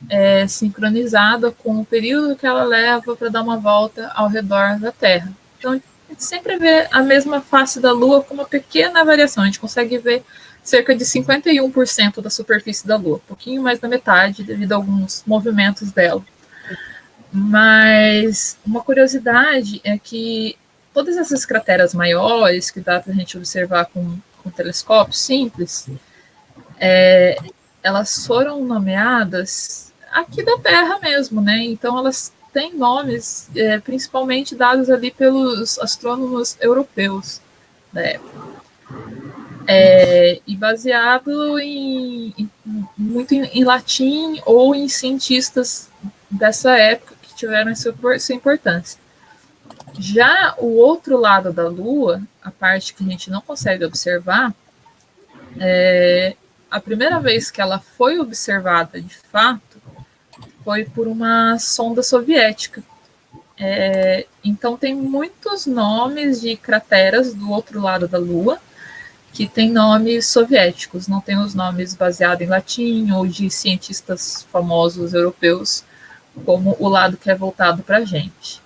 é sincronizada com o período que ela leva para dar uma volta ao redor da Terra. Então, a gente sempre vê a mesma face da Lua com uma pequena variação. A gente consegue ver cerca de 51% da superfície da Lua, um pouquinho mais da metade, devido a alguns movimentos dela. Mas uma curiosidade é que todas essas crateras maiores, que dá para a gente observar com um telescópio simples, elas foram nomeadas aqui da Terra mesmo, né? Então elas têm nomes principalmente dados ali pelos astrônomos europeus da época. E baseado muito em latim ou em cientistas dessa época que tiveram essa importância. Já o outro lado da Lua, a parte que a gente não consegue observar, a primeira vez que ela foi observada de fato foi por uma sonda soviética. Então tem muitos nomes de crateras do outro lado da Lua que tem nomes soviéticos, não tem os nomes baseados em latim ou de cientistas famosos europeus, como o lado que é voltado para a gente.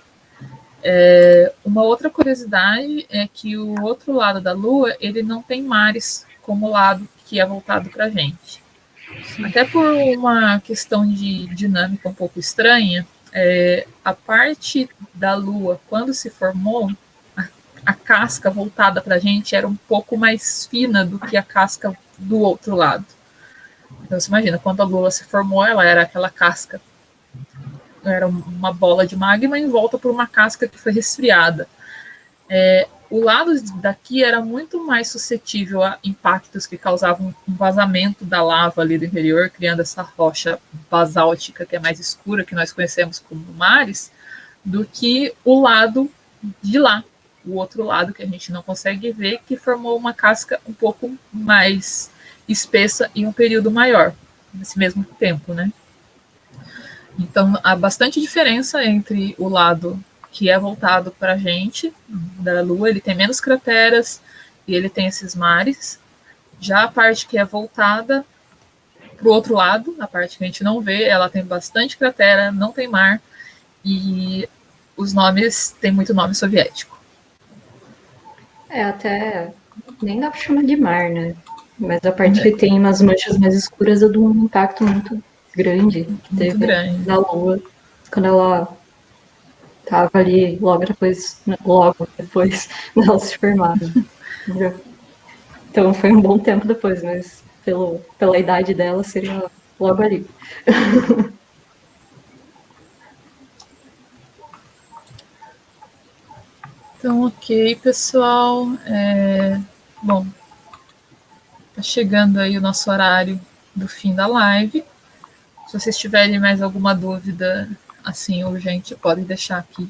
Uma outra curiosidade é que o outro lado da Lua, ele não tem mares como o lado que é voltado para a gente. Até por uma questão de dinâmica um pouco estranha, a parte da Lua, quando se formou, a casca voltada para a gente era um pouco mais fina do que a casca do outro lado. Então, você imagina, quando a Lua se formou, ela era aquela casca, era uma bola de magma em volta por uma casca que foi resfriada. O lado daqui era muito mais suscetível a impactos que causavam um vazamento da lava ali do interior, criando essa rocha basáltica que é mais escura, que nós conhecemos como mares, do que o lado de lá, o outro lado que a gente não consegue ver, que formou uma casca um pouco mais espessa em um período maior, nesse mesmo tempo, né? Então, há bastante diferença entre o lado que é voltado para a gente, da Lua, ele tem menos crateras e ele tem esses mares. Já a parte que é voltada para o outro lado, a parte que a gente não vê, ela tem bastante cratera, não tem mar, e os nomes, tem muito nome soviético. Até nem dá pra chamar de mar, né? Mas a parte que tem umas manchas mais escuras é de um impacto muito grande que teve na Lua, quando ela tava ali logo depois dela se formar. Então foi um bom tempo depois, mas pela idade dela seria logo ali. Então, ok, pessoal. Bom, tá chegando aí o nosso horário do fim da live. Se vocês tiverem mais alguma dúvida assim urgente, podem deixar aqui.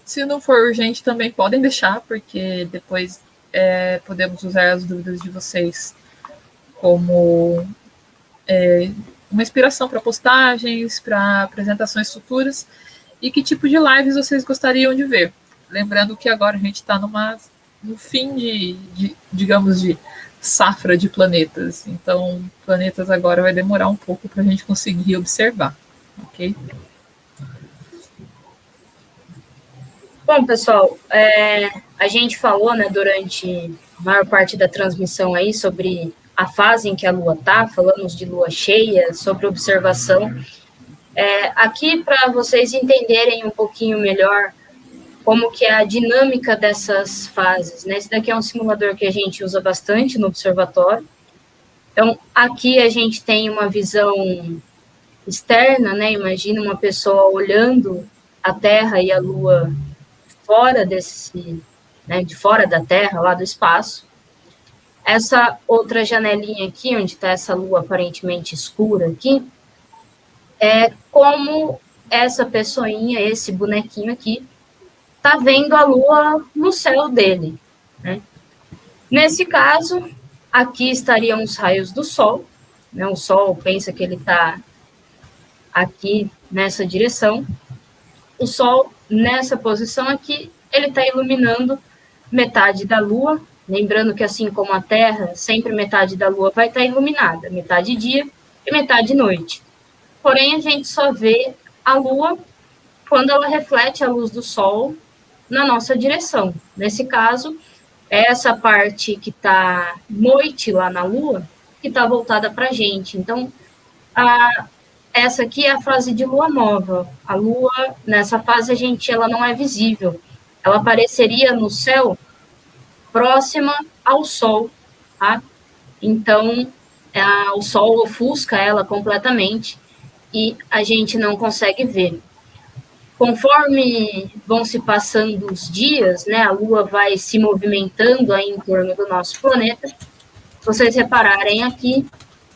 Se não for urgente, também podem deixar, porque depois podemos usar as dúvidas de vocês como uma inspiração para postagens, para apresentações futuras, e que tipo de lives vocês gostariam de ver. Lembrando que agora a gente está no fim digamos, de safra de planetas. Então, planetas agora vai demorar um pouco para a gente conseguir observar, ok? Bom, pessoal, a gente falou, né, durante a maior parte da transmissão aí sobre a fase em que a Lua está, falamos de Lua cheia, sobre observação. Aqui, para vocês entenderem um pouquinho melhor como que é a dinâmica dessas fases, né? Esse daqui é um simulador que a gente usa bastante no observatório. Então, aqui a gente tem uma visão externa, né? Imagina uma pessoa olhando a Terra e a Lua fora de fora da Terra, lá do espaço. Essa outra janelinha aqui, onde está essa Lua aparentemente escura aqui, é como essa pessoinha, esse bonequinho aqui, está vendo a Lua no céu dele, né? Nesse caso, aqui estariam os raios do Sol, né? O Sol pensa que ele está aqui nessa direção. O Sol, nessa posição aqui, ele está iluminando metade da Lua, lembrando que, assim como a Terra, sempre metade da Lua vai estar iluminada, metade dia e metade noite. Porém, a gente só vê a Lua quando ela reflete a luz do Sol na nossa direção. Nesse caso, é essa parte que está noite lá na Lua, que está voltada para a gente. Então, essa aqui é a fase de Lua nova. A Lua, nessa fase, ela não é visível. Ela apareceria no céu próxima ao Sol, tá? Então, o Sol ofusca ela completamente e a gente não consegue ver. Conforme vão se passando os dias, né, a Lua vai se movimentando aí em torno do nosso planeta. Se vocês repararem aqui,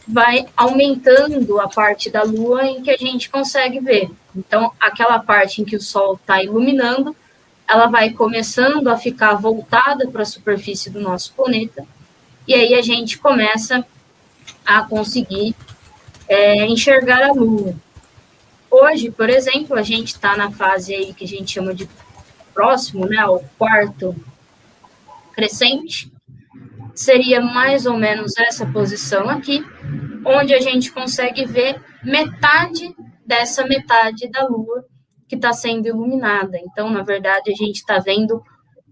vai aumentando a parte da Lua em que a gente consegue ver. Então, aquela parte em que o Sol está iluminando, ela vai começando a ficar voltada para a superfície do nosso planeta, e aí a gente começa a conseguir enxergar a Lua. Hoje, por exemplo, a gente está na fase aí que a gente chama de próximo, né, ao quarto crescente, seria mais ou menos essa posição aqui, onde a gente consegue ver metade dessa metade da Lua que está sendo iluminada. Então, na verdade, a gente está vendo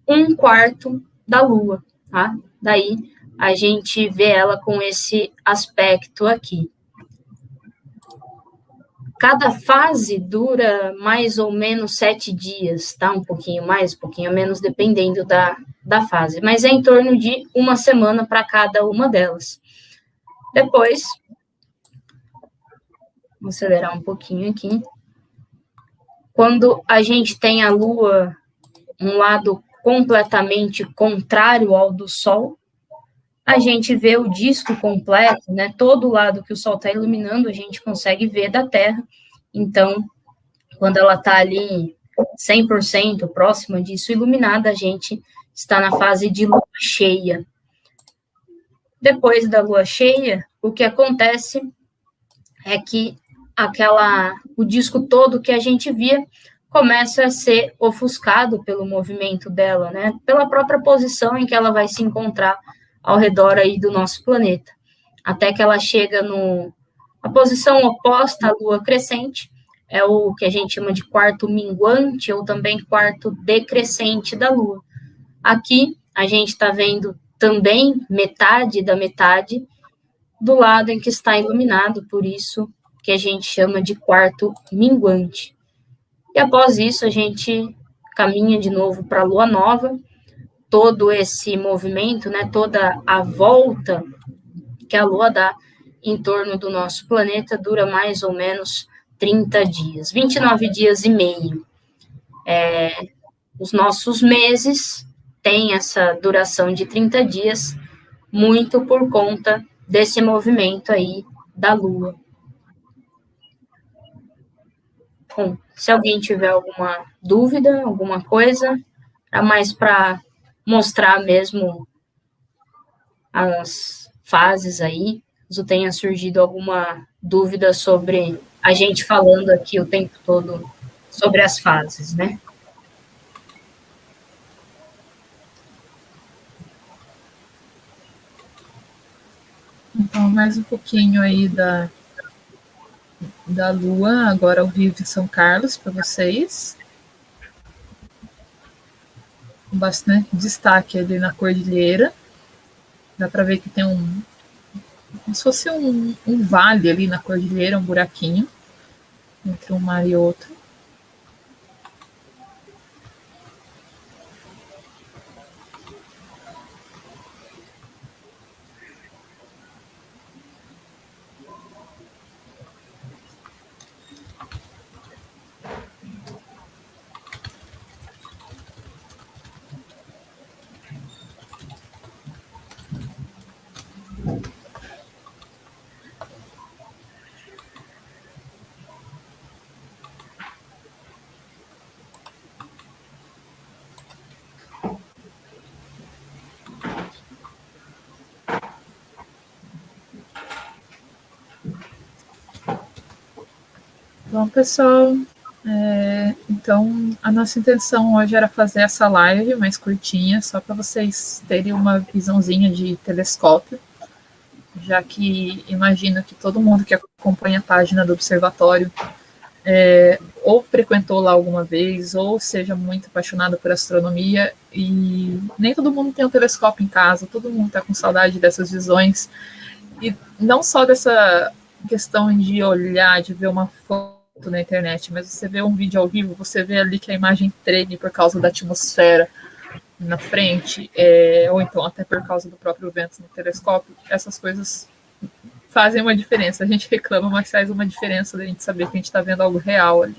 1/4 da Lua, tá? Daí, a gente vê ela com esse aspecto aqui. Cada fase dura mais ou menos 7 dias, tá? Um pouquinho mais, um pouquinho menos, dependendo da fase. Mas é em torno de 1 semana para cada uma delas. Depois, vou acelerar um pouquinho aqui. Quando a gente tem a Lua um lado completamente contrário ao do Sol, a gente vê o disco completo, né? Todo o lado que o Sol está iluminando, a gente consegue ver da Terra. Então, quando ela está ali 100% próxima disso, iluminada, a gente está na fase de lua cheia. Depois da lua cheia, o que acontece é que o disco todo que a gente via começa a ser ofuscado pelo movimento dela, né? Pela própria posição em que ela vai se encontrar ao redor aí do nosso planeta, até que ela chega a posição oposta à lua crescente, é o que a gente chama de quarto minguante ou também quarto decrescente da lua. Aqui a gente está vendo também metade da metade do lado em que está iluminado, por isso que a gente chama de quarto minguante. E após isso a gente caminha de novo para a lua nova. Todo esse movimento, né, toda a volta que a Lua dá em torno do nosso planeta dura mais ou menos 30 dias, 29 dias e meio. Os nossos meses têm essa duração de 30 dias, muito por conta desse movimento aí da Lua. Bom, se alguém tiver alguma dúvida, alguma coisa, é mais para mostrar mesmo as fases aí, caso tenha surgido alguma dúvida sobre a gente falando aqui o tempo todo sobre as fases, né? Então, mais um pouquinho aí da Lua, agora ao vivo de São Carlos, para vocês. Bastante destaque ali na cordilheira. Dá para ver que tem como se fosse um vale ali na cordilheira, um buraquinho entre um mar e outro. Bom, pessoal, então a nossa intenção hoje era fazer essa live mais curtinha, só para vocês terem uma visãozinha de telescópio, já que imagino que todo mundo que acompanha a página do observatório ou frequentou lá alguma vez, ou seja muito apaixonado por astronomia, e nem todo mundo tem um telescópio em casa, todo mundo está com saudade dessas visões, e não só dessa questão de olhar, de ver uma foto na internet, mas você vê um vídeo ao vivo, você vê ali que a imagem treme por causa da atmosfera na frente, ou então até por causa do próprio vento no telescópio. Essas coisas fazem uma diferença. A gente reclama, mas faz uma diferença da gente saber que a gente está vendo algo real ali.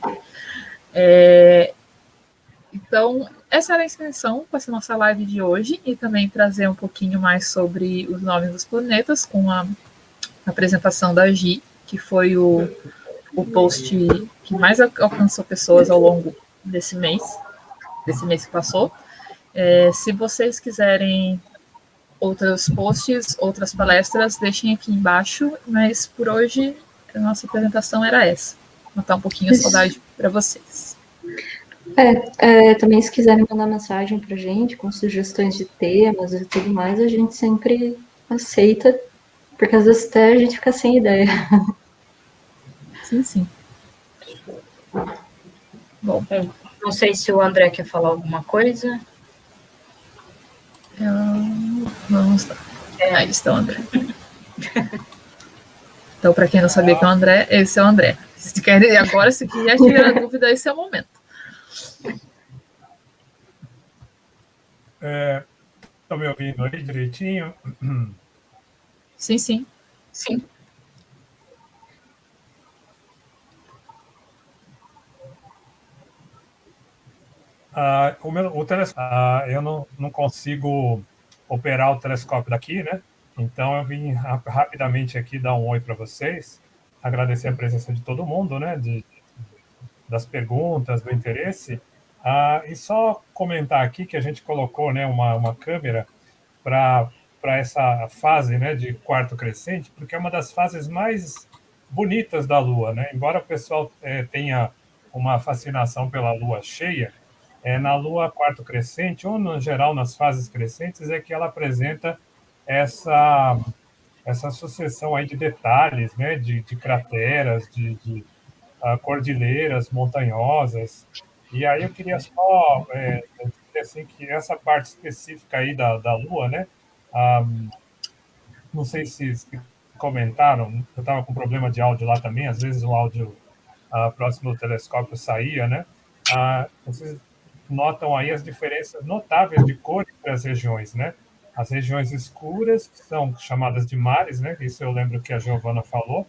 Então, essa era a intenção com essa nossa live de hoje, e também trazer um pouquinho mais sobre os nomes dos planetas com a apresentação da Gi, que foi o post que mais alcançou pessoas ao longo desse mês que passou. Se vocês quiserem outros posts, outras palestras, deixem aqui embaixo, mas por hoje a nossa apresentação era essa. Matar um pouquinho a saudade para vocês. Também se quiserem mandar mensagem pra gente com sugestões de temas e tudo mais, a gente sempre aceita, porque às vezes até a gente fica sem ideia. Sim, sim. Bom, não sei se o André quer falar alguma coisa. Vamos lá. Aí está o André. Então, para quem não sabia que é o André, esse é o André. Se querem agora, se já tiver dúvida, esse é o momento. Estão me ouvindo aí direitinho? Sim, sim. Sim. Eu não consigo operar o telescópio daqui, né? Então eu vim rapidamente aqui dar um oi para vocês, agradecer a presença de todo mundo, né? Das perguntas, do interesse, e só comentar aqui que a gente colocou, né, uma câmera para essa fase, né, de quarto crescente, porque é uma das fases mais bonitas da Lua, né? Embora o pessoal tenha uma fascinação pela Lua cheia, na Lua quarto crescente, ou no geral nas fases crescentes, é que ela apresenta essa sucessão aí de detalhes, né, de crateras, de cordilheiras montanhosas. E aí eu queria só dizer assim, que essa parte específica aí da Lua, né, não sei se comentaram, eu estava com problema de áudio lá também, às vezes o áudio próximo do telescópio saía, né? Vocês notam aí as diferenças notáveis de cor entre as regiões, né? As regiões escuras, que são chamadas de mares, né? Isso eu lembro que a Giovana falou,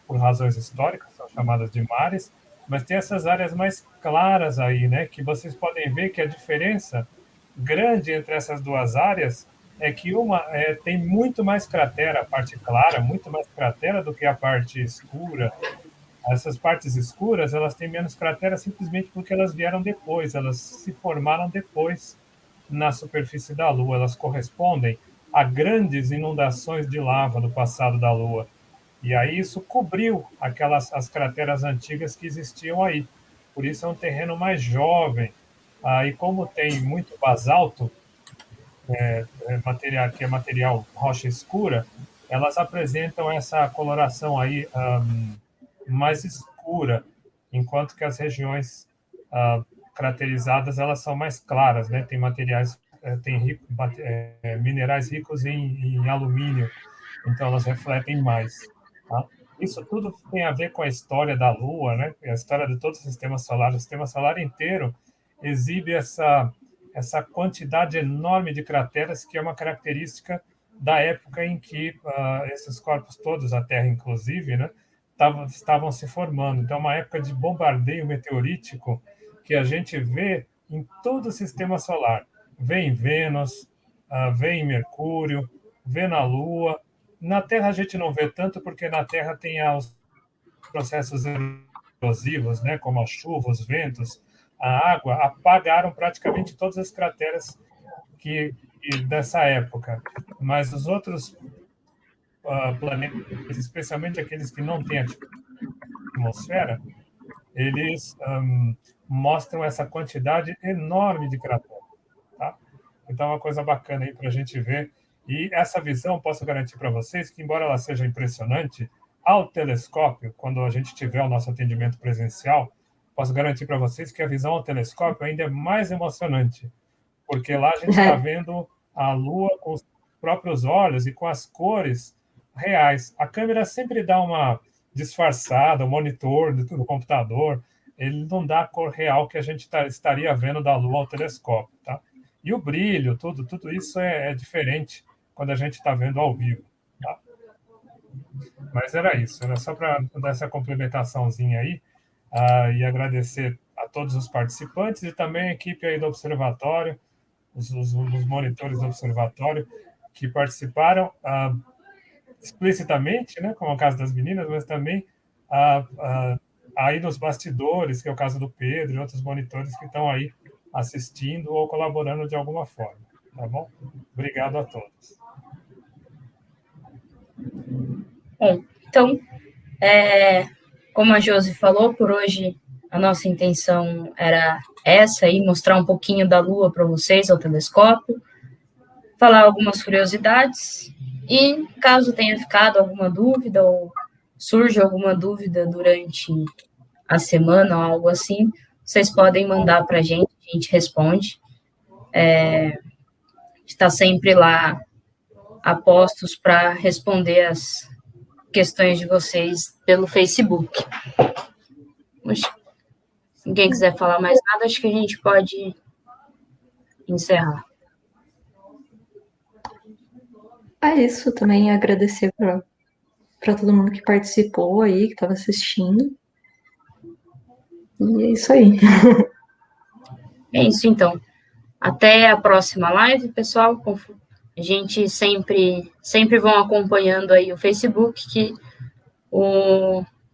por razões históricas, são chamadas de mares, mas tem essas áreas mais claras aí, né? Que vocês podem ver que a diferença grande entre essas duas áreas é que uma tem muito mais cratera, a parte clara, muito mais cratera do que a parte escura. Essas partes escuras, elas têm menos cratera simplesmente porque elas vieram depois, elas se formaram depois na superfície da Lua, elas correspondem a grandes inundações de lava do passado da Lua. E aí isso cobriu as crateras antigas que existiam aí. Por isso é um terreno mais jovem. E como tem muito basalto, material que é material rocha escura, elas apresentam essa coloração aí mais escura, enquanto que as regiões caracterizadas elas são mais claras, né? Tem materiais, minerais ricos em alumínio, então elas refletem mais. Tá? Isso tudo tem a ver com a história da Lua, né? A história de todo o sistema solar. O sistema solar inteiro exibe essa quantidade enorme de crateras que é uma característica da época em que esses corpos todos, a Terra inclusive, né, estavam se formando. Então, é uma época de bombardeio meteorítico que a gente vê em todo o sistema solar. Vê em Vênus, vê em Mercúrio, vê na Lua. Na Terra a gente não vê tanto, porque na Terra tem os processos erosivos, né, como a chuva, os ventos, a água, apagaram praticamente todas as crateras dessa época. Mas os outros planetas, especialmente aqueles que não têm atmosfera, eles mostram essa quantidade enorme de crateras. Tá? Então, é uma coisa bacana aí para a gente ver. E essa visão, posso garantir para vocês que, embora ela seja impressionante, ao telescópio, quando a gente tiver o nosso atendimento presencial, posso garantir para vocês que a visão ao telescópio ainda é mais emocionante, porque lá a gente está vendo a Lua com os próprios olhos e com as cores reais. A câmera sempre dá uma disfarçada, o monitor do computador, ele não dá a cor real que a gente estaria vendo da Lua ao telescópio, tá? E o brilho, tudo isso é diferente quando a gente está vendo ao vivo, tá? Mas era isso, era só para dar essa complementaçãozinha aí, e agradecer a todos os participantes e também a equipe aí do observatório, os monitores do observatório que participaram explicitamente, né, como é o caso das meninas, mas também aí nos bastidores, que é o caso do Pedro e outros monitores que estão aí assistindo ou colaborando de alguma forma. Tá bom? Obrigado a todos. Bom, então, como a Josi falou, por hoje a nossa intenção era essa aí, mostrar um pouquinho da Lua para vocês, ao telescópio, falar algumas curiosidades, e caso tenha ficado alguma dúvida, ou surja alguma dúvida durante a semana, ou algo assim, vocês podem mandar para a gente responde. Está sempre lá a postos para responder as questões de vocês pelo Facebook. Se ninguém quiser falar mais nada, acho que a gente pode encerrar. É isso, também agradecer para todo mundo que participou aí, que estava assistindo. E é isso aí. É isso, então. Até a próxima live, pessoal. A gente sempre vão acompanhando aí o Facebook,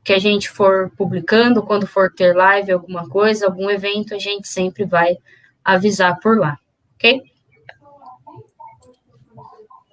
que a gente for publicando, quando for ter live, alguma coisa, algum evento, a gente sempre vai avisar por lá, ok?